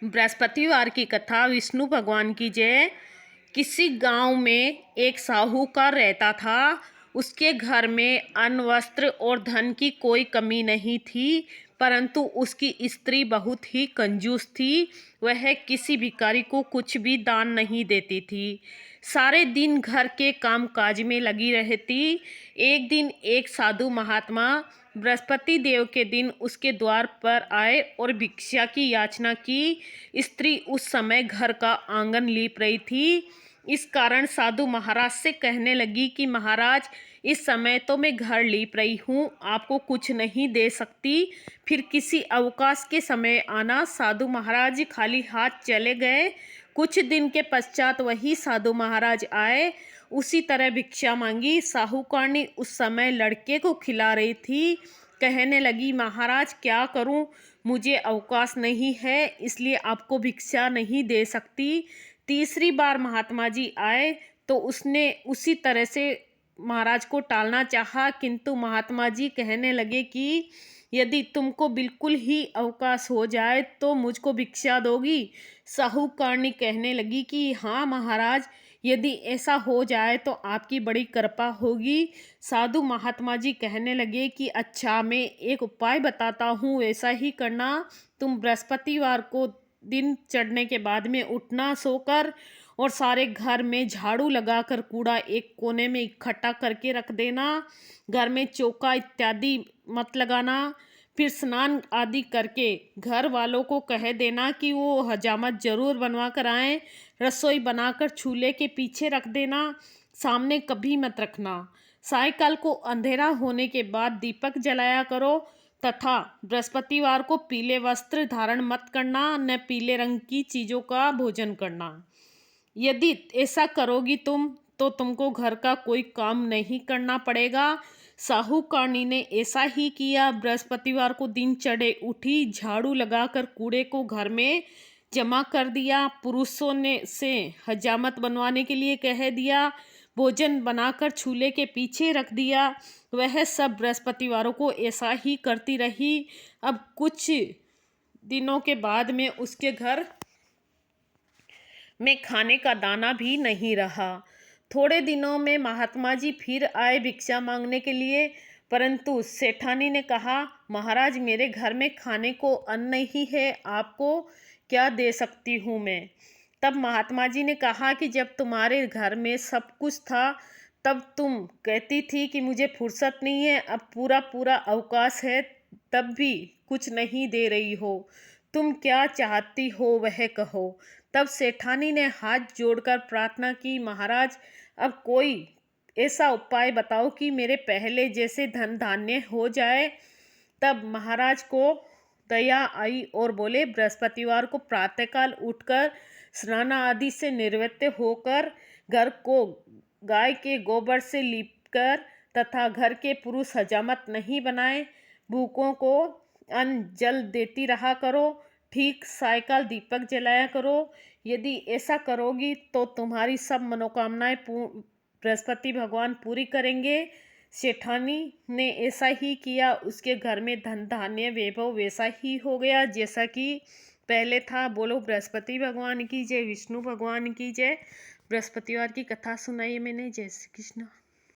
बृहस्पतिवार की कथा। विष्णु भगवान की जय। किसी गांव में एक साहूकार रहता था। उसके घर में अन्न, वस्त्र और धन की कोई कमी नहीं थी, परंतु उसकी स्त्री बहुत ही कंजूस थी। वह किसी भिखारी को कुछ भी दान नहीं देती थी। सारे दिन घर के काम काज में लगी रहती। एक दिन एक साधु महात्मा बृहस्पति देव के दिन उसके द्वार पर आए और भिक्षा की याचना की। स्त्री उस समय घर का आंगन लीप रही थी। इस कारण साधु महाराज से कहने लगी कि महाराज, इस समय तो मैं घर लीप रही हूँ, आपको कुछ नहीं दे सकती, फिर किसी अवकाश के समय आना। साधु महाराज खाली हाथ चले गए। कुछ दिन के पश्चात वही साधु महाराज आए। उसी तरह भिक्षा मांगी। साहूकारनी उस समय लड़के को खिला रही थी। कहने लगी, महाराज क्या करूं, मुझे अवकाश नहीं है, इसलिए आपको भिक्षा नहीं दे सकती। तीसरी बार महात्मा जी आए तो उसने उसी तरह से महाराज को टालना चाहा, किंतु महात्मा जी कहने लगे कि यदि तुमको बिल्कुल ही अवकाश हो जाए तो मुझको भिक्षा दोगी। साहूकारनी कहने लगी कि हाँ महाराज, यदि ऐसा हो जाए तो आपकी बड़ी कृपा होगी। साधु महात्मा जी कहने लगे कि अच्छा, मैं एक उपाय बताता हूँ, वैसा ही करना। तुम बृहस्पतिवार को दिन चढ़ने के बाद में उठना सोकर, और सारे घर में झाड़ू लगाकर कूड़ा एक कोने में इकट्ठा करके रख देना। घर में चौका इत्यादि मत लगाना। फिर स्नान आदि करके घर वालों को कह देना कि वो हजामत जरूर बनवा कर आएँ। रसोई बनाकर चूल्हे के पीछे रख देना, सामने कभी मत रखना। सायंकाल को अंधेरा होने के बाद दीपक जलाया करो, तथा बृहस्पतिवार को पीले वस्त्र धारण मत करना, न पीले रंग की चीज़ों का भोजन करना। यदि ऐसा करोगी तुम तो तुमको घर का कोई काम नहीं करना पड़ेगा। साहूकारनी ने ऐसा ही किया। बृहस्पतिवार को दिन चढ़े उठी, झाड़ू लगाकर कूड़े को घर में जमा कर दिया। पुरुषों ने से हजामत बनवाने के लिए कह दिया। भोजन बनाकर चूल्हे के पीछे रख दिया। वह सब बृहस्पतिवारों को ऐसा ही करती रही। अब कुछ दिनों के बाद में उसके घर में खाने का दाना भी नहीं रहा। थोड़े दिनों में महात्मा जी फिर आए भिक्षा मांगने के लिए, परंतु सेठानी ने कहा, महाराज मेरे घर में खाने को अन्न नहीं है, आपको क्या दे सकती हूँ मैं। तब महात्मा जी ने कहा कि जब तुम्हारे घर में सब कुछ था तब तुम कहती थी कि मुझे फुर्सत नहीं है, अब पूरा पूरा अवकाश है तब भी कुछ नहीं दे रही हो। तुम क्या चाहती हो वह कहो। तब सेठानी ने हाथ जोड़कर प्रार्थना की, महाराज अब कोई ऐसा उपाय बताओ कि मेरे पहले जैसे धन धान्य हो जाए। तब महाराज को दया आई और बोले, बृहस्पतिवार को प्रातःकाल उठकर स्नान आदि से निवृत्त होकर घर को गाय के गोबर से लीपकर तथा घर के पुरुष हजामत नहीं बनाए, भूखों को अन्न जल देती रहा करो। ठीक सायंकाल दीपक जलाया करो। यदि ऐसा करोगी तो तुम्हारी सब मनोकामनाएं बृहस्पति भगवान पूरी करेंगे। सेठानी ने ऐसा ही किया। उसके घर में धन धान्य वैभव वैसा ही हो गया जैसा कि पहले था। बोलो बृहस्पति भगवान की जय, विष्णु भगवान की जय। बृहस्पतिवार की कथा सुनाई मैंने। जय श्री कृष्ण।